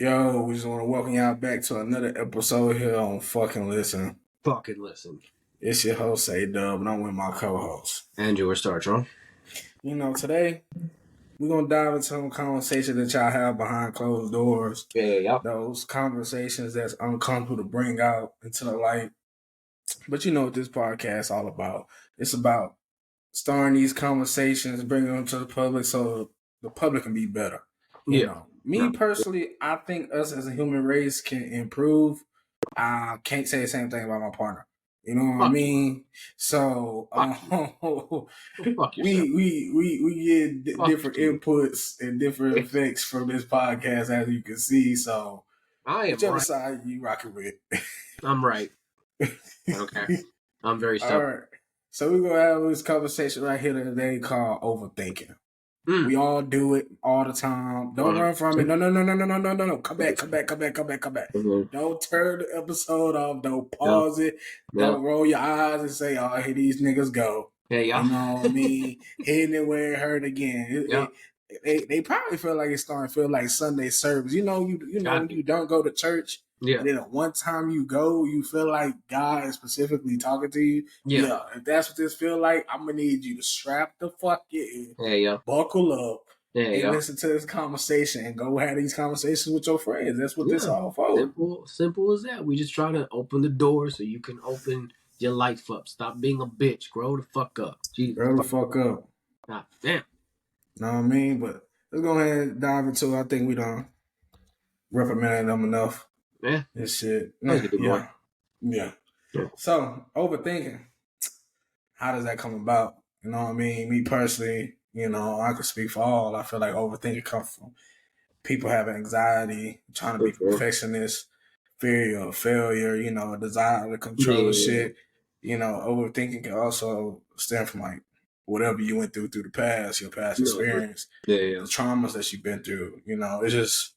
Yo, we just want to welcome y'all back to another episode here on Fucking Listen. Fucking listen. It's your host, A-Dub, and I'm with my co-host. Andrew, we're starting. Today, we're going to dive into some conversations that y'all have behind closed doors. Yeah. Those conversations that's uncomfortable to bring out into the light. But you know what this podcast is all about. It's about starting these conversations, bringing them to the public so the public can be better. Personally, I think us as a human race can improve. I can't say the same thing about my partner. You know what I mean? So we get different inputs and different effects from this podcast, as you can see. So whichever side you rocking with, I'm right. Okay, I'm very stubborn. All right. So we're gonna have this conversation right here today called overthinking. We all do it all the time. Don't run from it. No. Come back. Mm-hmm. Don't turn the episode off. Don't pause it. Don't roll your eyes and say, "Oh, here these niggas go." Yeah. You know what I mean? Hitting it where it hurt again. They probably feel like it's starting to feel like Sunday service. You know, you don't go to church. Yeah. And then at one time you go, you feel like God is specifically talking to you. Yeah. If that's what this feel like, I'm gonna need you to strap the fuck in. Buckle up. And listen to this conversation and go have these conversations with your friends. That's what this all for. Simple as that. We just try to open the door so you can open your life up. Stop being a bitch. Grow the fuck up. Jesus. Grow the fuck up. God damn. Know what I mean? But let's go ahead and dive into it. I think we done reprimanded them enough. Yeah. This shit. Yeah. So, overthinking. How does that come about? You know what I mean? Me personally, I could speak for all. I feel like overthinking comes from people having anxiety, trying to be perfectionist, fear of failure, a desire to control shit. Overthinking can also stem from like whatever you went through the past, your past experience, the traumas that you've been through. It's just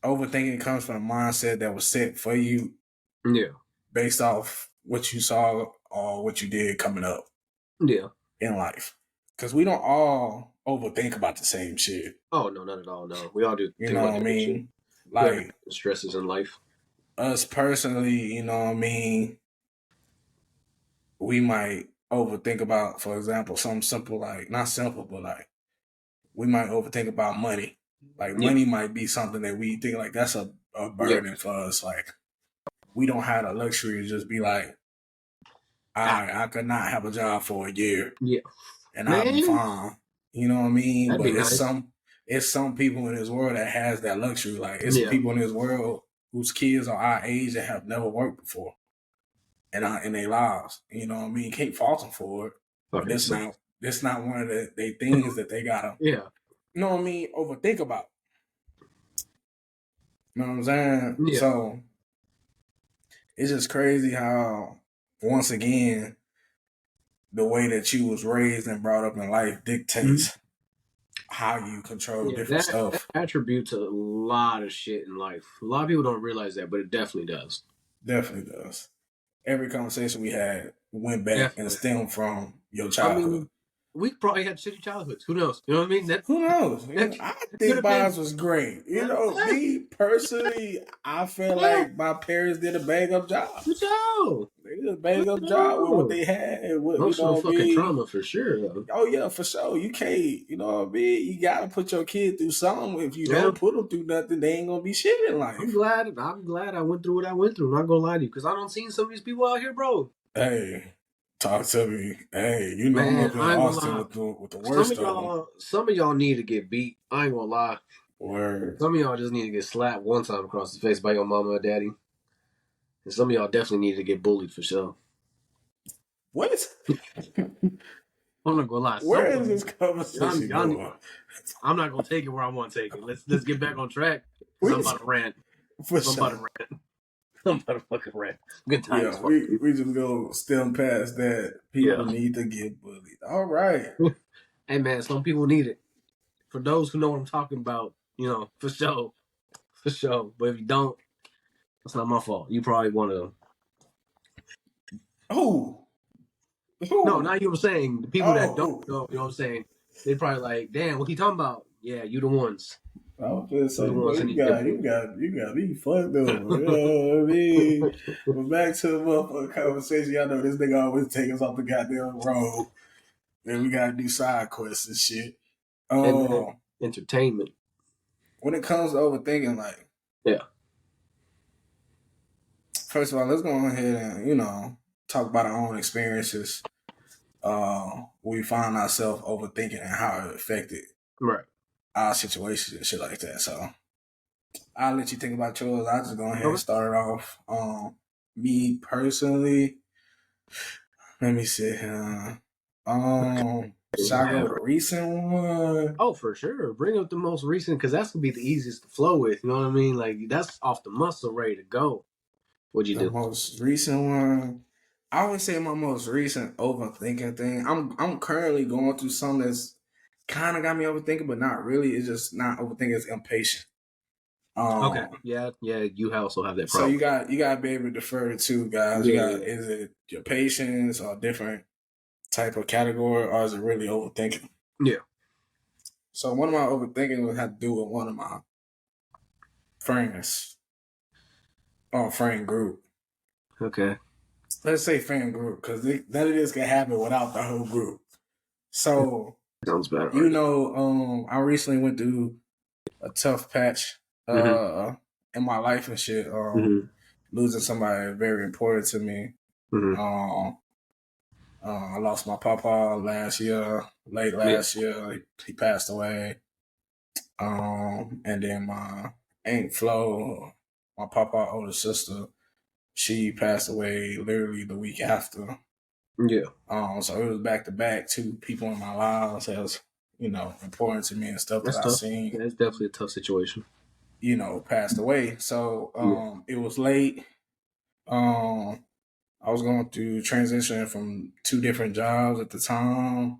overthinking comes from a mindset that was set for you, based off what you saw or what you did coming up, in life. Because we don't all overthink about the same shit. Oh no, not at all. No, we all do. You know what I mean? Shit. Like stresses in life. Us personally, we might overthink about, for example, something simple like not simple, but like we might overthink about money. Like money might be something that we think like that's a burden for us. Like we don't have the luxury to just be like, I could not have a job for a year. Yeah. And I'll be fine. You know what I mean? But it's some people in this world that has that luxury. Like it's people in this world whose kids are our age that have never worked before. And in their lives. You know what I mean? Can't fault them for it. But it's not one of the things that they gotta you know what I mean, overthink about. You know what I'm saying? Yeah. So it's just crazy how, once again, the way that you was raised and brought up in life dictates how you control different stuff. That attributes a lot of shit in life. A lot of people don't realize that, but it definitely does. Definitely does. Every conversation we had went back and stemmed from your childhood. We probably had shitty childhoods. Who knows? You know what I mean? Who knows? I think mine was great. Me personally, I feel like my parents did a bang up job. Good job. They did a bang up job with what they had. Emotional fucking trauma for sure, though. Oh yeah, for sure. You can't. You know what I mean? You gotta put your kid through something. If you don't put them through nothing, they ain't gonna be shit in life. I'm glad I went through what I went through. I'm not gonna lie to you, because I don't see some of these people out here, bro. Hey. Talk to me. Hey, man, I'm up in Austin with the worst Some of y'all need to get beat. I ain't gonna lie. Word. Some of y'all just need to get slapped one time across the face by your mama or daddy. And some of y'all definitely need to get bullied for sure. What? I'm not gonna lie. Where is this conversation going? I'm not gonna take it where I want to take it. Let's get back on track. I'm about to rant. I'm about to fucking rant. Good times. Yeah, we just go stem past that. People need to get bullied. All right. Hey man, some people need it. For those who know what I'm talking about, for sure. For sure. But if you don't, that's not my fault. You probably want to. Who? No, not you. I'm saying the people that don't know. You know what I'm saying? They probably like, damn, what he talking about? Yeah, you the ones. I was just saying, boy, you got me fucked up. You know what I mean? But back to the motherfucking conversation. Y'all know this nigga always take us off the goddamn road. Then we gotta do side quests and shit. And then entertainment. When it comes to overthinking, like, yeah. First of all, let's go ahead and talk about our own experiences. We find ourselves overthinking and how it affected our situations and shit like that. So I'll let you think about yours. I'll just go ahead and start it off. Me personally, let me see here. Should I go with a recent one? Oh, for sure. Bring up the most recent because that's gonna be the easiest to flow with. You know what I mean? Like that's off the muscle, ready to go. What'd you do? The most recent one. I would say my most recent overthinking thing. I'm currently going through something that's kind of got me overthinking, but not really. It's just not overthinking. It's impatient. Okay. Yeah. You also have that So problem. you got to be able to defer to two guys. Is it your patience or different type of category, or is it really overthinking? Yeah. So one of my overthinking would have to do with one of my friends or friend group. Okay. Let's say friend group because none of this can happen without the whole group. So sounds better. I recently went through a tough patch in my life and shit. Losing somebody very important to me. I lost my papa late last year. He passed away. And then my Aunt Flo, my papa older sister, she passed away literally the week after. Yeah. So it was back to back, two people in my lives that was, important to me and stuff That's that tough. I seen. Yeah, it's definitely a tough situation. Passed away. So it was late. I was going through transition from two different jobs at the time.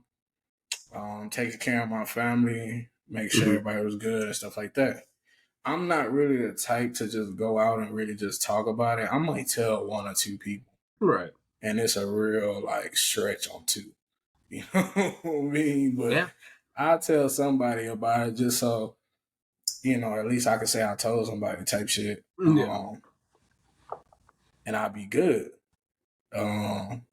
Taking care of my family, make sure everybody was good and stuff like that. I'm not really the type to just go out and really just talk about it. I might tell one or two people. Right. And it's a real stretch on two. You know what I mean? But I'll tell somebody about it just so, at least I can say I told somebody type shit. And I'll be good. And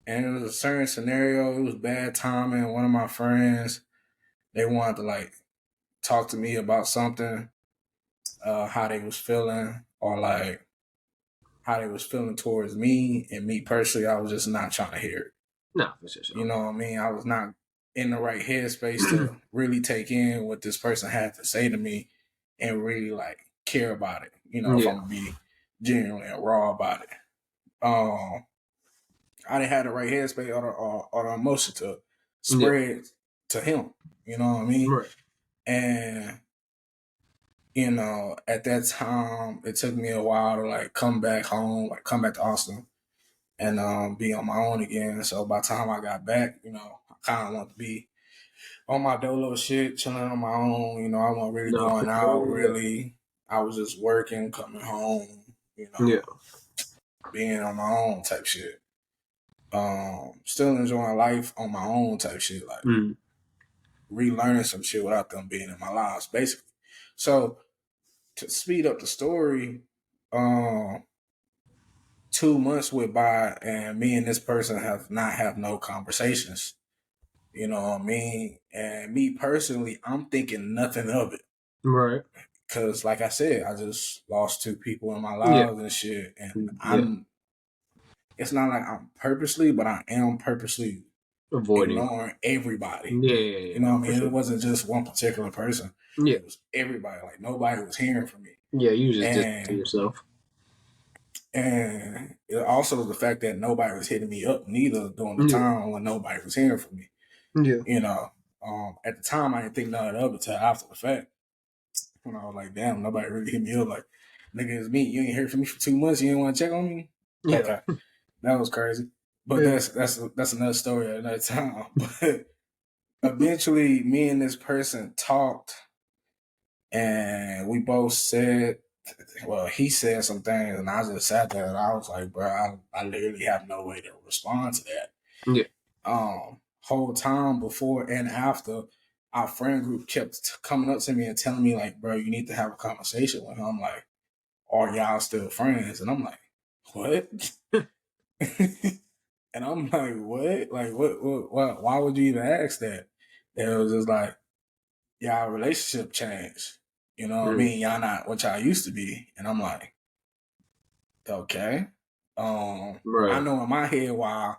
it was a certain scenario. It was bad timing. One of my friends, they wanted to talk to me about something, how they was feeling, or how they was feeling towards me. And me personally, I was just not trying to hear it. No, for sure. You know what I mean? I was not in the right headspace to really take in what this person had to say to me and really care about it. If I'm gonna be genuinely and raw about it. I didn't have the right headspace or the emotion to spread to him. You know what I mean? Right. And at that time, it took me a while to come back home, come back to Austin, and be on my own again. So by the time I got back, I kind of wanted to be on my dolo shit, chilling on my own. I wasn't really going out. Really, I was just working, coming home. Being on my own type shit. Still enjoying life on my own type shit, relearning some shit without them being in my lives, basically. So to speed up the story, 2 months went by and me and this person have no conversations. You know what I mean? And me personally, I'm thinking nothing of it. Right. Cause like I said, I just lost two people in my lives and shit. And it's not like I'm purposely, but I am purposely ignoring everybody. Yeah. You know what I mean? It wasn't just one particular person. Yeah. It was everybody. Nobody was hearing from me. Yeah, you just to yourself. And it also the fact that nobody was hitting me up neither during the time when nobody was hearing from me. Yeah. At the time I didn't think nothing of it till after the fact. When I was like, damn, nobody really hit me up. Like, nigga, it's me. You ain't heard from me for 2 months. You ain't want to check on me? Yeah. Okay. That was crazy. But that's another story at another time. But eventually me and this person talked and we both said, well, he said some things and I just sat there and I was like, bro, I literally have no way to respond to that. Yeah. Whole time before and after, our friend group kept coming up to me and telling me like, bro, you need to have a conversation with him. I'm like, are y'all still friends? And I'm like, what? And I'm like, what? Like, what? Why would you even ask that? And it was just like, y'all relationship changed. You know what I mean? Y'all not what y'all used to be. And I'm like, okay. I know in my head why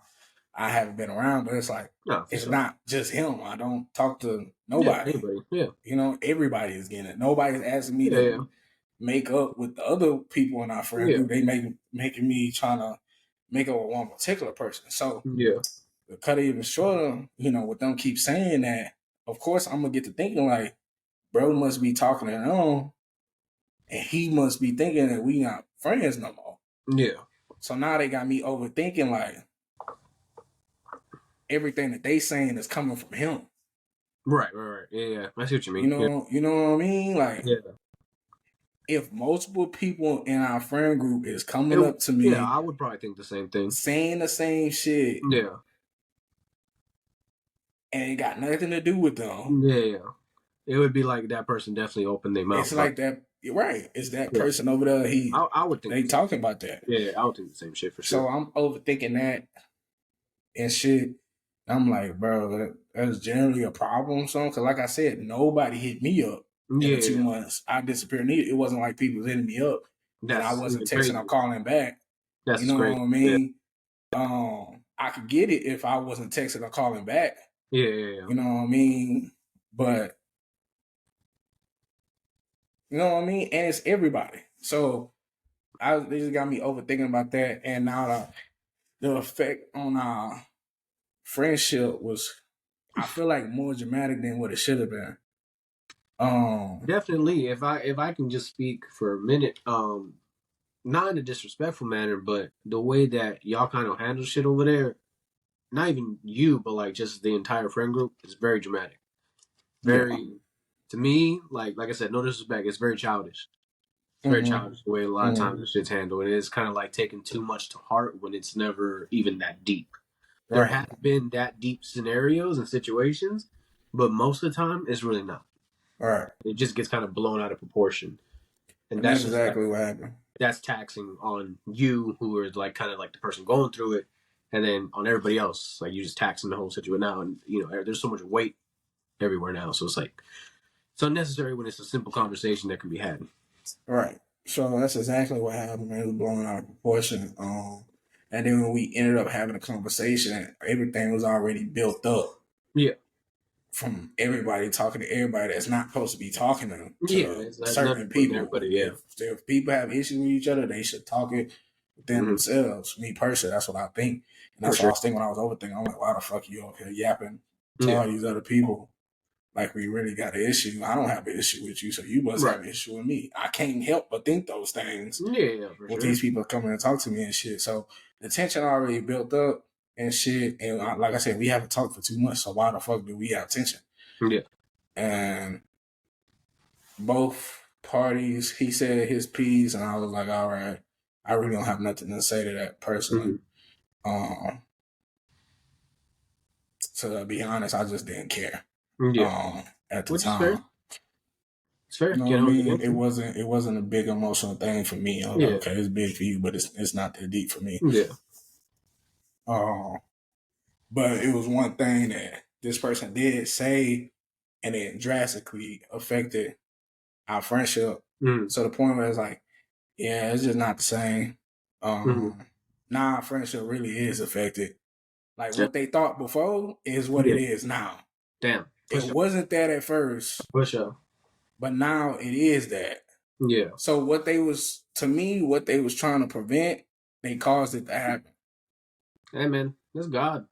I haven't been around, but it's like, it's not just him. I don't talk to nobody. Yeah, anybody. Yeah. You know, everybody is getting it. Nobody's asking me to make up with the other people in our friend group. They making me trying to make up with one particular person. So to cut it even shorter, you know, with them keep saying that, of course I'm gonna get to thinking like, bro must be talking to him, and he must be thinking that we not friends no more. Yeah. So now they got me overthinking like everything that they saying is coming from him. Right. Yeah. I see what you mean. You know what I mean? Like, if multiple people in our friend group is coming up to me, I would probably think the same thing, saying the same shit, and it got nothing to do with them. Yeah. It would be like that person definitely opened their mouth. It's like that, right? It's that person over there. I would think they talking about that. Yeah, I would think the same shit for sure. So I'm overthinking that and shit. I'm like, bro, that's generally a problem. So, because like I said, nobody hit me up in the 2 months I disappeared. It wasn't like people was hitting me up and I wasn't texting or calling back. That's you know crazy. What I mean? I could get it if I wasn't texting or calling back. Yeah. You know what I mean? But you know what I mean? And it's everybody. So they just got me overthinking about that. And now the effect on our friendship was, I feel like, more dramatic than what it should have been. Definitely. If I can just speak for a minute, not in a disrespectful manner, but the way that y'all kind of handle shit over there, not even you, but like just the entire friend group, is very dramatic. To me, like I said, no disrespect, it's very childish. It's very childish the way a lot of times the shit's handled. And it's kind of like taking too much to heart when it's never even that deep. There have been that deep scenarios and situations, but most of the time it's really not. Right. It just gets kind of blown out of proportion. And that's exactly what happened. That's taxing on you, who are like kind of like the person going through it, and then on everybody else, like you just taxing the whole situation now. And you know, there's so much weight everywhere now, so it's like it's unnecessary when it's a simple conversation that can be had. Right. So that's exactly what happened. Man. It was blown out of proportion. And then when we ended up having a conversation, everything was already built up. Yeah. From talking to everybody that's not supposed to be talking to certain people. If people have issues with each other, they should talk it within themselves. Me personally, that's what I think. And that's what I was thinking when I was overthinking. I'm like, why the fuck you over here yapping to all these other people? Like, we really got an issue. I don't have an issue with you, so you must have an issue with me. I can't help but think those things. With these people coming and talk to me and shit. So the tension already built up and shit. And like I said, we haven't talked for 2 months. So why the fuck do we have tension? Yeah. And both parties, he said his piece, and I was like, all right, I really don't have nothing to say to that person. To be honest, I just didn't care. At the time. It's fair. You know what I mean? It wasn't a big emotional thing for me. I was like, okay, it's big for you, but it's not that deep for me. Yeah. But it was one thing that this person did say, and it drastically affected our friendship. So the point where it's like, yeah, it's just not the same. Now our friendship really is affected. Like, what they thought before is what it is now. Damn. It wasn't that at first. For sure. But now it is that. Yeah. So what they was trying to prevent, they caused it to happen. Hey man, that's God.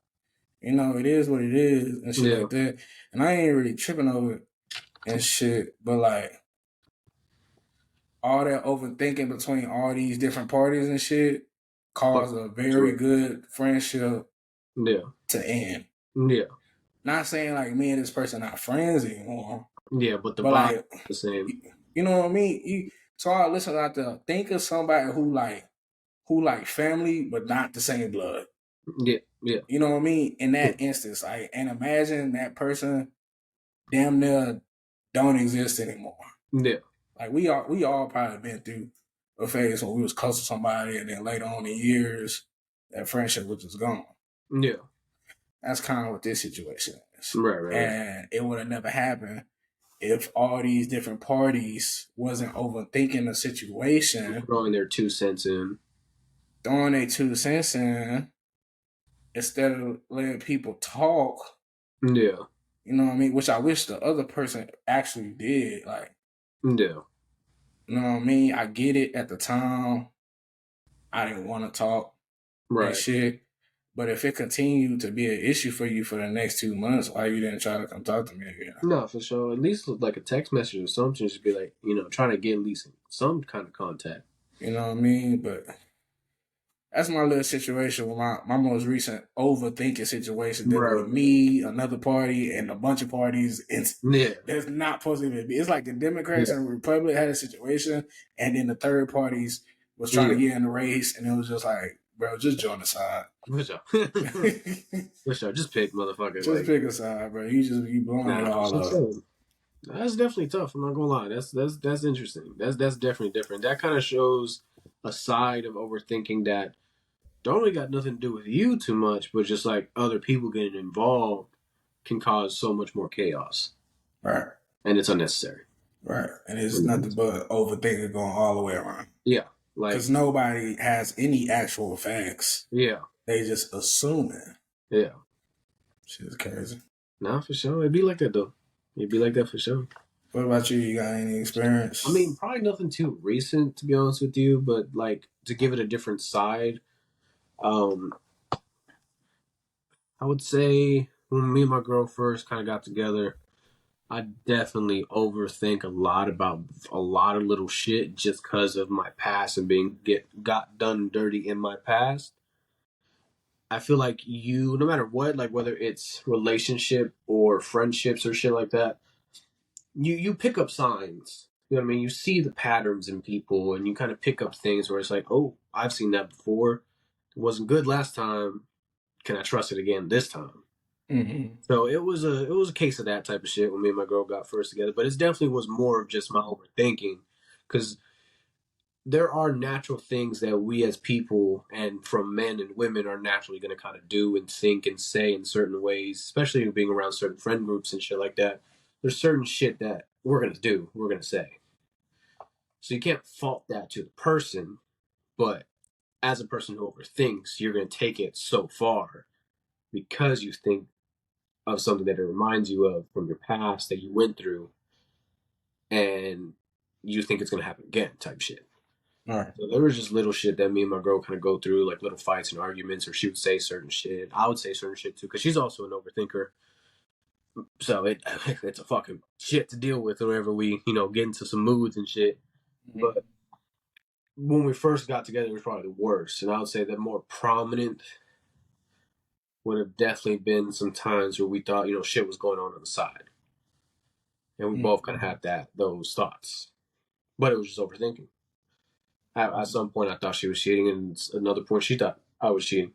You know, it is what it is and shit like that. And I ain't really tripping over it and shit. But like, all that overthinking between all these different parties and shit caused a very good friendship to end. Yeah. Not saying like me and this person not friends anymore. Yeah, but the vibe like, is the same. You know what I mean? So our listeners out there, think of somebody who like family, but not the same blood. Yeah. You know what I mean? In that instance, like, and imagine that person damn near don't exist anymore. Yeah. Like we all probably been through a phase when we was close to somebody, and then later on in years, that friendship was just gone. Yeah. That's kind of what this situation is. Right. And it would have never happened if all these different parties wasn't overthinking the situation, throwing their 2 cents in, throwing their 2 cents in, instead of letting people talk. Yeah. You know what I mean? Which I wish the other person actually did. Like, yeah. You know what I mean? I get it at the time. I didn't want to talk Right. and shit. But if it continued to be an issue for you for the next 2 months, why you didn't try to come talk to me again? No, for sure. At least like a text message or something, just be like, trying to get at least some kind of contact. You know what I mean? But that's my little situation with my most recent overthinking situation dealing with me, another party, and a bunch of parties. There's not supposed to even be. It's like the Democrats and the Republic had a situation, and then the third parties was trying to get in the race, and it was just like, bro, just join the side. For sure. Just pick, motherfucker. Just pick a side, bro. You blowing it all up. That's definitely tough. I'm not gonna lie. That's interesting. That's definitely different. That kind of shows a side of overthinking that don't really got nothing to do with you too much, but just like other people getting involved can cause so much more chaos. Right. And it's unnecessary. Right. And it's nothing but overthinking going all the way around. Yeah. Because nobody has any actual facts. Yeah. They just assuming. Yeah. Shit's crazy. Nah, for sure. It'd be like that though. It'd be like that for sure. What about you? You got any experience? I mean, probably nothing too recent to be honest with you, but like to give it a different side. I would say when me and my girl first kind of got together, I definitely overthink a lot about a lot of little shit just because of my past and got done dirty in my past. I feel like no matter what, like whether it's relationship or friendships or shit like that, you pick up signs. You know what I mean? You see the patterns in people and you kind of pick up things where it's like, oh, I've seen that before. It wasn't good last time. Can I trust it again this time? Mm-hmm. So it was a case of that type of shit when me and my girl got first together. But it definitely was more of just my overthinking, because there are natural things that we as people and from men and women are naturally going to kind of do and think and say in certain ways, especially being around certain friend groups and shit like that. There's certain shit that we're going to do, we're going to say. So you can't fault that to the person, but as a person who overthinks, you're going to take it so far because you think of something that it reminds you of from your past that you went through, and you think it's going to happen again type shit. All right. So there was just little shit that me and my girl kind of go through, like little fights and arguments, or she would say certain shit. I would say certain shit too, because she's also an overthinker. So it's a fucking shit to deal with whenever we, get into some moods and shit. Mm-hmm. But when we first got together, it was probably the worst. And I would say that more prominent would have definitely been some times where we thought, shit was going on the side. And we both kind of had those thoughts. But it was just overthinking. At some point, I thought she was cheating, and another point, she thought I was cheating.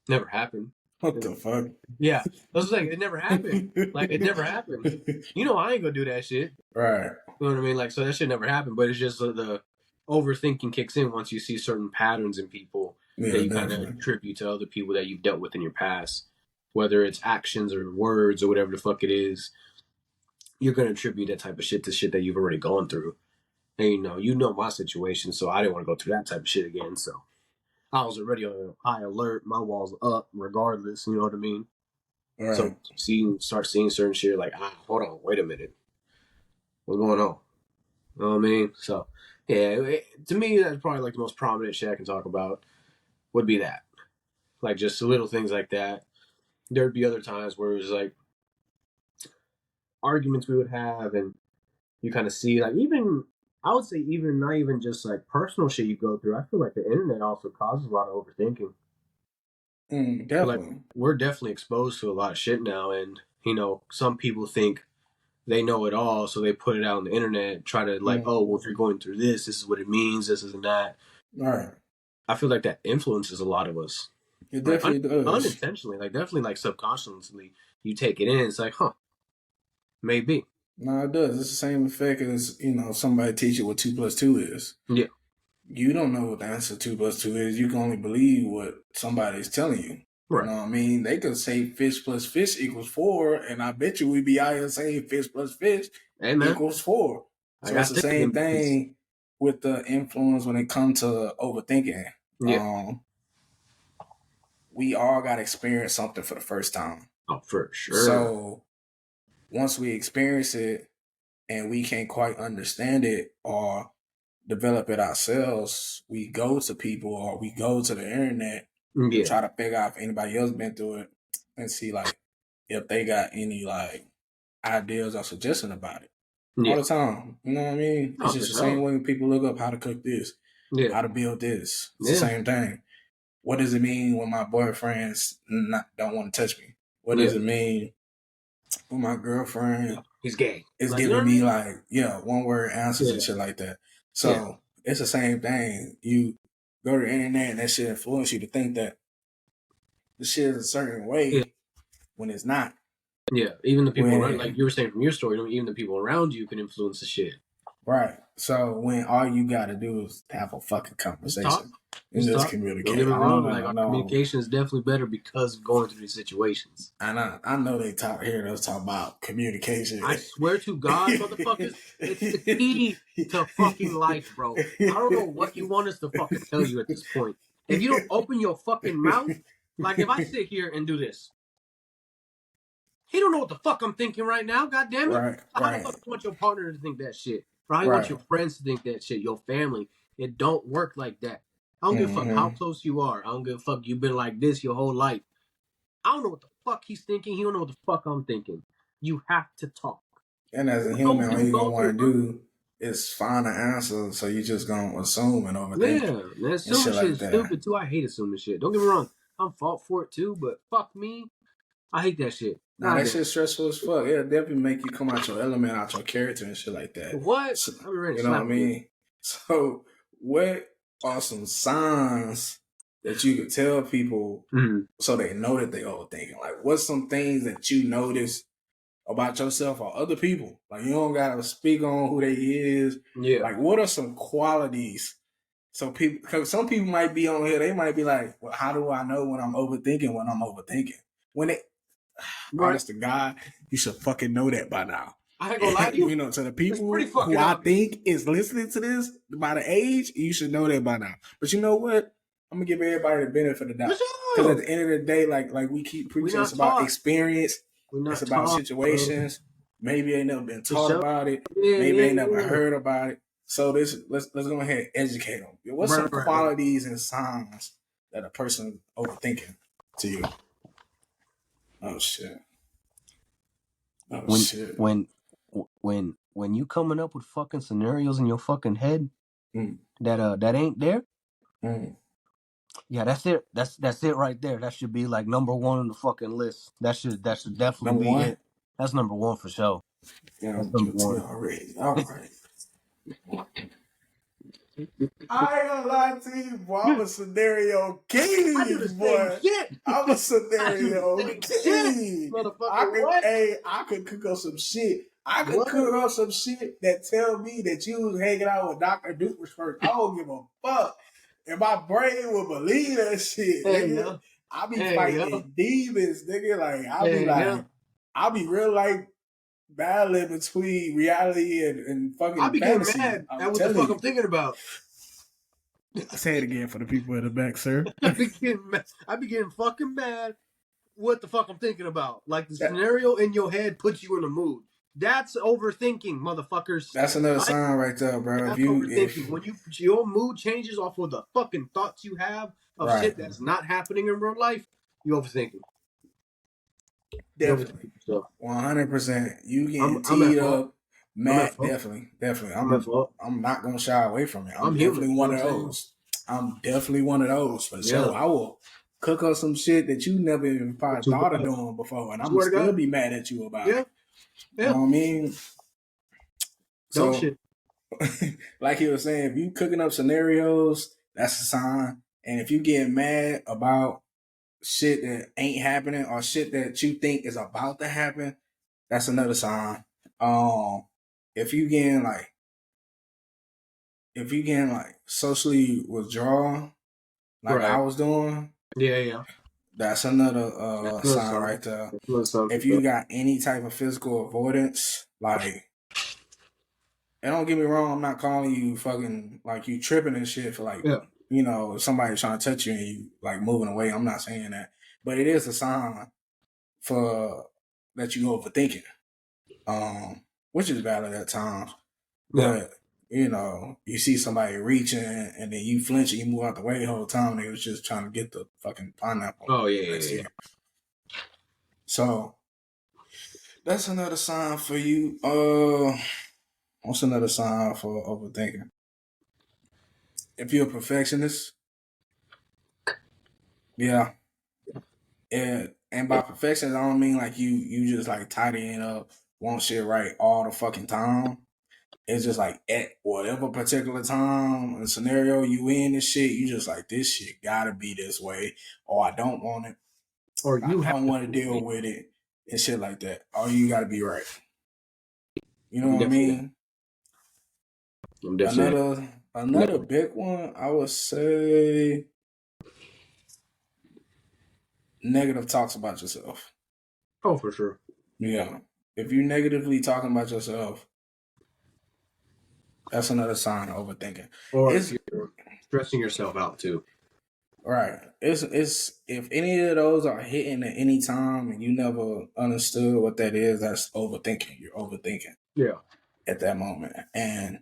Never happened. What the fuck? Yeah. I was like, it never happened. It never happened. I ain't gonna do that shit. Right. You know what I mean? So that shit never happened, but it's just the overthinking kicks in once you see certain patterns in people that you kind of attribute to other people that you've dealt with in your past. Whether it's actions or words or whatever the fuck it is, you're going to attribute that type of shit to shit that you've already gone through. And you know my situation, so I didn't want to go through that type of shit again. So I was already on high alert. My walls up regardless, you know what I mean? Right. So start seeing certain shit like, hold on, wait a minute. What's going on? You know what I mean? So, yeah, to me, that's probably like the most prominent shit I can talk about would be that. Like just little things like that. There'd be other times where it was like arguments we would have, and you kind of see like I would say even not even just like personal shit you go through. I feel like the internet also causes a lot of overthinking. Definitely. Like, we're definitely exposed to a lot of shit now, and some people think they know it all, so they put it out on the internet, try to oh, well, if you're going through this is what it means, this is and that. All right. I feel like that influences a lot of us. It definitely does. Unintentionally, definitely subconsciously, you take it in. It's like, huh, Maybe. No, it does. It's the same effect as, somebody teach you what 2 plus 2 is. Yeah. You don't know what the answer 2 plus 2 is. You can only believe what somebody's telling you. Right. You know what I mean? They could say fish plus fish equals 4, and I bet you we'd be out here saying fish plus fish equals 4. So it's the same thing with the influence when it comes to overthinking. Yeah. We all got to experience something for the first time. Oh, for sure. So once we experience it and we can't quite understand it or develop it ourselves, we go to people or we go to the internet and try to figure out if anybody else been through it and see like if they got any like ideas or suggestions about it. All the time. You know what I mean? It's just the same way when people look up how to cook this, how to build this. It's the same thing. What does it mean when my boyfriends don't want to touch me? What does it mean when my girlfriend he's gay? Is giving me like, one word answers and shit like that. So it's the same thing. You go to the internet and that shit influence you to think that the shit is a certain way when it's not. Yeah, even the people around, like you were saying from your story, even the people around you can influence the shit. Right. So when all you got to do is have a fucking conversation and just communicate. Don't get me wrong, like our communication is definitely better because of going through these situations. And I know they hear us talk about communication. I swear to God, motherfuckers, it's the key to fucking life, bro. I don't know what you want us to fucking tell you at this point. If you don't open your fucking mouth, like if I sit here and do this, he don't know what the fuck I'm thinking right now, god damn it. Right, How the fuck you want your partner to think that shit? Or how you want your friends to think that shit, your family. It don't work like that. I don't give a fuck how close you are. I don't give a fuck you've been like this your whole life. I don't know what the fuck he's thinking. He don't know what the fuck I'm thinking. You have to talk. And as a human, all you're going to want to do is find an answer, so you just going to assume and overthink. Yeah, assuming shit is stupid too. I hate assuming shit. Don't get me wrong. I'm fault for it too, but fuck me. I hate that shit. Nah, that shit's stressful as fuck. It'll definitely make you come out your element, out your character and shit like that. What? So, you know what I mean? So, what are some signs that you could tell people so they know that they overthinking? Like, what's some things that you notice about yourself or other people? Like, you don't gotta speak on who they is. Yeah. Like, what are some qualities? So people, because some people might be on here, they might be like, well, how do I know when I'm overthinking? When it, honest to God, you should fucking know that by now. I ain't gonna lie to you. To the people who I think is listening to this by the age, you should know that by now. But you know what? I'm gonna give everybody the benefit of the doubt. Because at the end of the day, like we keep preaching, it's about experience. It's about situations. Maybe they never been taught about it. Maybe they never heard about it. So let's go ahead and educate them. What's some qualities and signs that a person overthinking to you? Oh shit. When you coming up with fucking scenarios in your fucking head that ain't there, yeah, that's it. That's it right there. That should be like number one on the fucking list. That should definitely be it. That's number one for sure. Yeah, that's number one already. All right. I ain't gonna lie to you, boy. I'm a scenario king, boy. I'm a scenario king. I could cook up some shit. I could cook up some shit that tell me that you was hanging out with Dr. Duke first. I don't give a fuck. And my brain will believe that shit, nigga. I be fighting demons, nigga. Like, I'll be real like battling between reality and fucking I be fantasy. Getting mad at what the fuck I'm thinking about. Say it again for the people in the back, sir. I be getting fucking mad what the fuck I'm thinking about. Like the scenario in your head puts you in a mood. That's overthinking, motherfuckers. That's another sign right there, bro. When your mood changes off of the fucking thoughts you have of shit that's not happening in real life, you're overthinking. Definitely. 100%. You getting teed up, mad. Definitely. I'm not gonna shy away from it. I'm definitely one of those. For sure. I will cook up some shit that you never even probably thought of doing before, and I'm gonna still be mad at you about it. You know what I mean? So, like he was saying, if you cooking up scenarios, that's a sign. And if you get mad about shit that ain't happening or shit that you think is about to happen, that's another sign. If you getting socially withdrawn, like I Right. was doing, Yeah. that's another That's another sign sign. right there. That's another sign for If you sure. got any type of physical avoidance, like, and don't get me wrong, I'm not calling you fucking like you tripping and shit for like, Yeah. if somebody trying to touch you and you like moving away. I'm not saying that, but it is a sign for that you overthinking, which is valid at times. Yeah. But you see somebody reaching and then you flinch and you move out the way the whole time. They was just trying to get the fucking pineapple Oh yeah, next to yeah. you. So that's another sign for you. What's another sign for overthinking? If you're a perfectionist, yeah. And by perfection, I don't mean like you just like tidying up, want shit right all the fucking time. It's just like at whatever particular time and scenario you in this shit, you just like this shit gotta be this way, or I don't want it. Or I you have don't to want to be deal right. with it and shit like that. Or you gotta be right. You know I'm what I definitely. mean? I'm definitely. Another big one, I would say negative talks about yourself. Oh, for sure. Yeah. If you negatively talking about yourself, that's another sign of overthinking. Or if It's you're stressing yourself out too. right. It's if any of those are hitting at any time and you never understood what that is, that's overthinking. You're overthinking Yeah. at that moment. And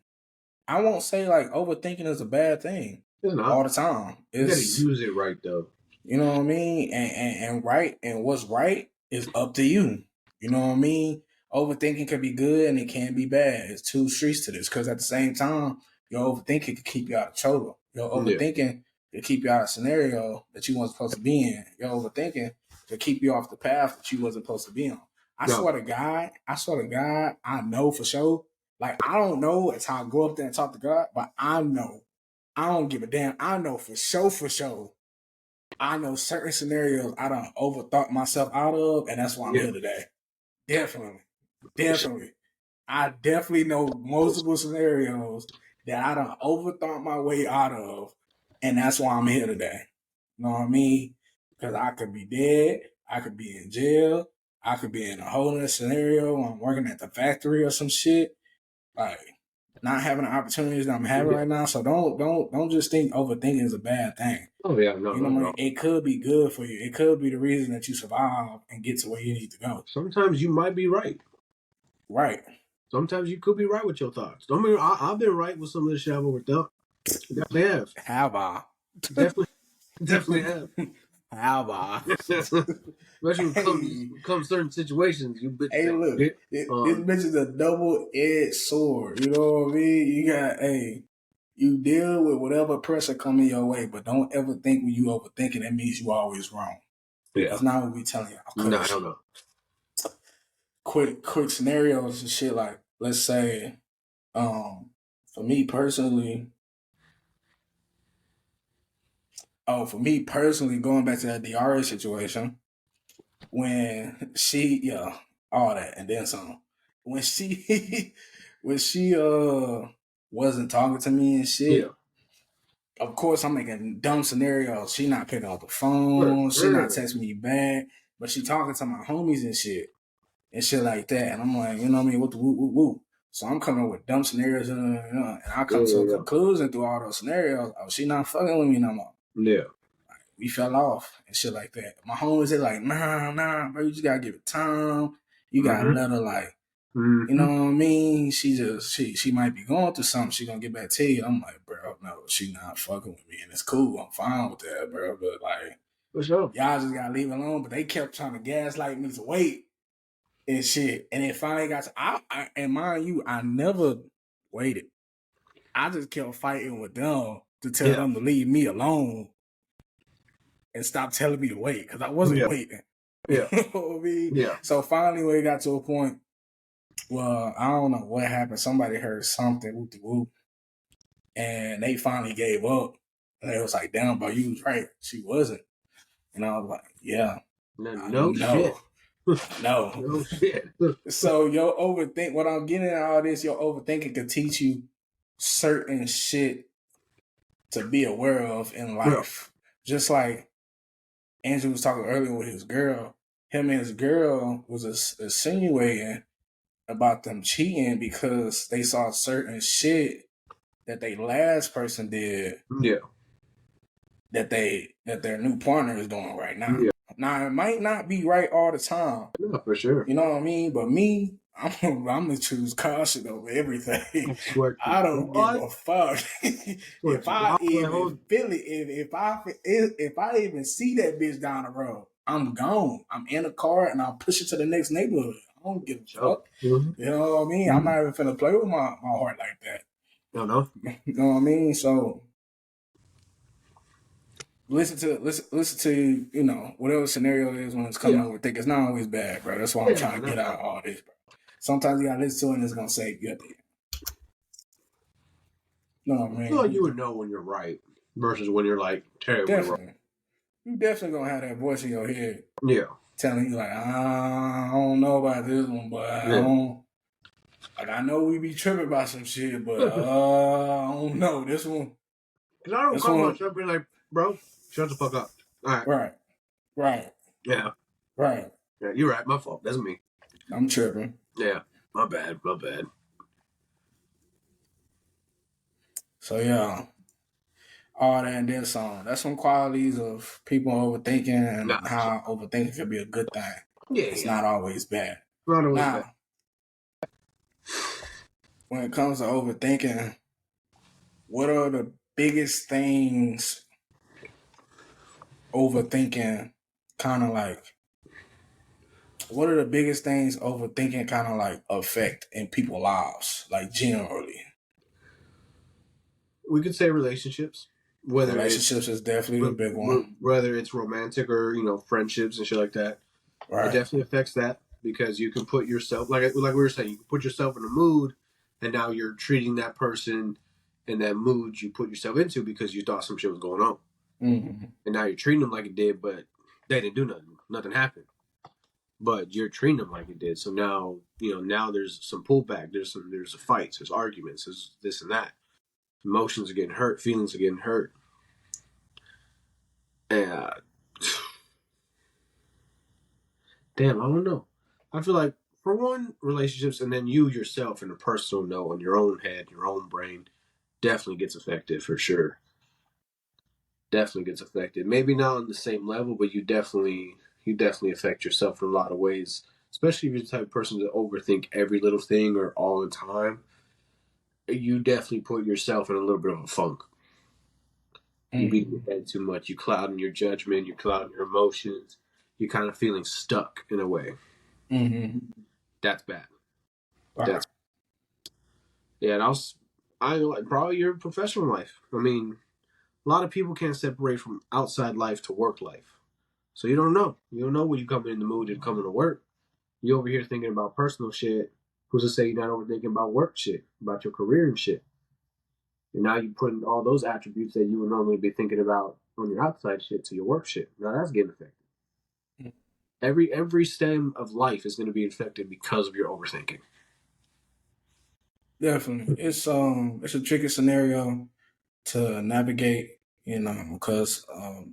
I won't say like overthinking is a bad thing It's not. all the time. You got to It's use it right though. You know what I mean? And right and what's right is up to you. You know what I mean? Overthinking can be good and it can be bad. It's two streets to this because at the same time, your overthinking can keep you out of trouble. Your Yeah. overthinking can keep you out of a scenario that you weren't supposed to be in. Your overthinking can keep you off the path that you wasn't supposed to be on. No. I swear to God, I know for sure. Like I don't know, it's how I go up there and talk to God, but I know. I don't give a damn. I know for sure I know certain scenarios I done overthought myself out of, and that's why I'm Yeah. here today. Definitely. For sure. Definitely. I definitely know multiple scenarios that I done overthought my way out of, and that's why I'm here today. You know what I mean? Because I could be dead, I could be in jail, I could be in a whole other scenario when I'm working at the factory or some shit. Like not having the opportunities that I'm having Yeah. right now. So don't just think overthinking is a bad thing. Oh yeah. No, You know not what at I all. mean? It could be good for you. It could be the reason that you survive and get to where you need to go. Sometimes you might be right. Right. Sometimes you could be right with your thoughts. Don't mean I've been right with some of the shit I've overthought. Definitely have. Have I? Definitely, definitely have. Have I? Especially when Hey, comes certain situations, you bitch hey, say look. shit. This bitch is a double-edged sword. You know what I mean? You deal with whatever pressure coming your way, but don't ever think when you overthinking that means you always wrong. Yeah. That's not what we telling y'all. No, I Cause don't know. quick scenarios and shit like, let's say, for me personally, going back to that DRA situation, when all that and then some. When she when she wasn't talking to me and Yeah. shit, of course I'm making dumb scenarios. She not picking up the For phone, she not sure. texting me back, but she talking to my homies and shit like that. And I'm like, you know what I mean? What the whoop whoop whoop. So I'm coming up with dumb scenarios and I come to a Yeah. conclusion through all those scenarios. Oh, she not fucking with me no more. Yeah. We fell off and shit like that. My homies are like, nah, bro, you just gotta give it time. You gotta Mm-hmm. let her like, you know Mm-hmm. what I mean? She might be going through something. She gonna get back to you. I'm like, bro, no, she not fucking with me, and it's cool. I'm fine with that, bro. But like, For sure. y'all just gotta leave it alone. But they kept trying to gaslight me to wait and shit, and it finally got to. And mind you, I never waited. I just kept fighting with them to tell Yeah. them to leave me alone and stop telling me to wait because I wasn't Yeah. waiting. Yeah. You know what I mean? Yeah. So finally, when it got to a point, well, I don't know what happened. Somebody heard something, whoop de whoop, and they finally gave up. And it was like, damn, bro, you was right. She wasn't. And I was like, yeah, No, I no know. shit. No. Oh shit. So your overthink. What I'm getting at all this, your overthinking could teach you certain shit to be aware of in life. Yeah. Just like Andrew was talking earlier with his girl. Him and his girl was insinuating about them cheating because they saw certain shit that they last person did. Yeah. That their new partner is doing right now. Yeah. Now it might not be right all the time. Yeah, for sure. You know what I mean? But me, I'm gonna choose caution over everything. I don't give a fuck if I even feel it. If I even see that bitch down the road, I'm gone. I'm in a car and I'll push it to the next neighborhood. I don't give a fuck. Mm-hmm. You know what I mean? Mm-hmm. I'm not even finna play with my heart like that. No. You know what I mean? So listen to you know whatever scenario it is when it's coming over. Think it's not always bad, bro. That's why I'm trying to get out all this, bro. Sometimes you gotta listen to it and it's gonna save you at the end. No, man. I feel like you would know when you're right versus when you're like terribly wrong. You definitely gonna have that voice in your head. Yeah. Telling you like, I don't know about this one, but I don't. Like I know we be tripping about some shit, but I don't know this one. Cause I don't call myself being like, bro, shut the fuck up. All right. Right. Yeah. Right. Yeah, you're right. My fault. That's me. I'm tripping. Yeah. My bad. So yeah. All that and then some. That's some qualities of people overthinking and how overthinking can be a good thing. Yeah. It's not always bad. Not always bad. When it comes to overthinking, what are the biggest things overthinking kind of like? What are the biggest things overthinking kind of like affect in people's lives, like generally? We could say relationships. Relationships is definitely a big one. Whether it's romantic or, you know, friendships and shit like that. Right. It definitely affects that because you can put yourself, like we were saying, you can put yourself in a mood and now you're treating that person in that mood you put yourself into because you thought some shit was going on. Mm-hmm. And now you're treating them like it did, but they didn't do nothing. Nothing happened. But you're treating them like it did. So now, you know, now there's some pullback. There's fights, there's arguments, there's this and that. Emotions are getting hurt, feelings are getting hurt. And damn, I don't know. I feel like for one, relationships and then you yourself in a personal note on your own head, your own brain, definitely gets affected for sure. Definitely gets affected. Maybe not on the same level, but you definitely affect yourself in a lot of ways. Especially if you're the type of person to overthink every little thing or all the time. You definitely put yourself in a little bit of a funk. You beat your head too much. You clouding your judgment. You clouding your emotions. You're kind of feeling stuck in a way. Mm-hmm. That's bad. Wow. That's and I probably your professional life. I mean, a lot of people can't separate from outside life to work life, so you don't know. You don't know when you come in the mood and coming to work. You over here thinking about personal shit. Who's to say you're not overthinking about work shit, about your career and shit? And now you putting all those attributes that you would normally be thinking about on your outside shit to your work shit. Now that's getting affected. Every stem of life is going to be affected because of your overthinking. Definitely, it's a tricky scenario to navigate, you know, because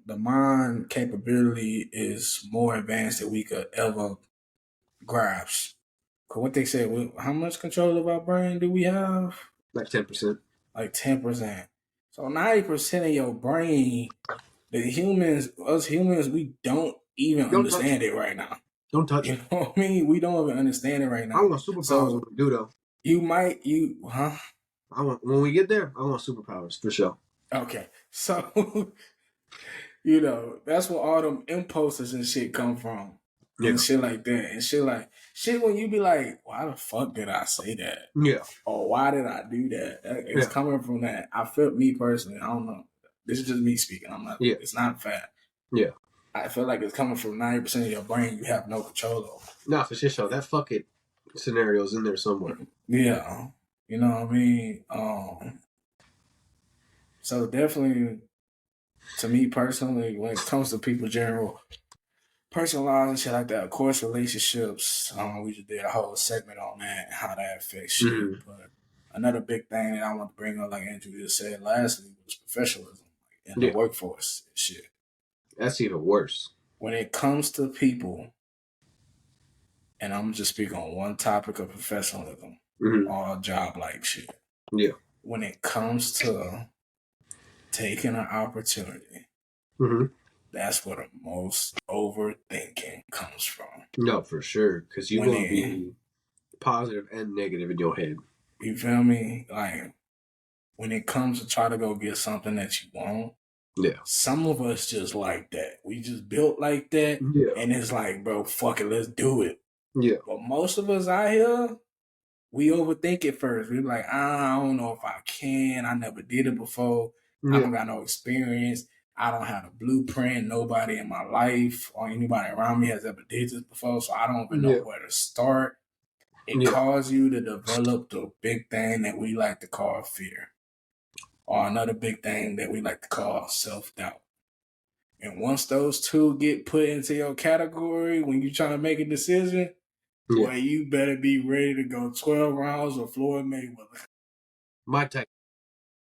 the mind capability is more advanced than we could ever grasp. Cause what they said, how much control of our brain do we have? Like 10%. Like 10%. So 90% of your brain, us humans, we don't even understand it right now. Don't touch it. You know what I mean? We don't even understand it right now. I want superpowers when we do though. When we get there, I want superpowers for sure. Okay. So you know, that's where all them impulses and shit come from. Yeah. And shit like that. And shit when you be like, why the fuck did I say that? Yeah. Or why did I do that? It's coming from that. I feel me personally, I don't know. This is just me speaking. I'm not it's not fact. Yeah. I feel like it's coming from 90% of your brain you have no control over. Nah, for sure. That fuck it scenario's in there somewhere. Yeah. You know what I mean? So definitely to me personally, when it comes to people general, personal and shit like that. Of course, relationships. We just did a whole segment on that, how that affects shit. But another big thing that I want to bring up, like Andrew just said lastly, was professionalism in the workforce and shit. That's even worse. When it comes to people, and I'm just speaking on one topic of professionalism, all job like shit. Yeah. When it comes to taking an opportunity, that's where the most overthinking comes from. No, for sure. Because you're going to be positive and negative in your head. You feel me? Like, when it comes to try to go get something that you want, some of us just like that. We just built like that. Yeah. And it's like, bro, fuck it, let's do it. Yeah. But most of us out here, we overthink it first. We're like, I don't know if I can. I never did it before. I don't got no experience. I don't have a blueprint. Nobody in my life or anybody around me has ever did this before, so I don't even know where to start. It causes you to develop the big thing that we like to call fear, or another big thing that we like to call self-doubt. And once those two get put into your category, when you're trying to make a decision, boy, you better be ready to go 12 rounds of Floyd Mayweather. My type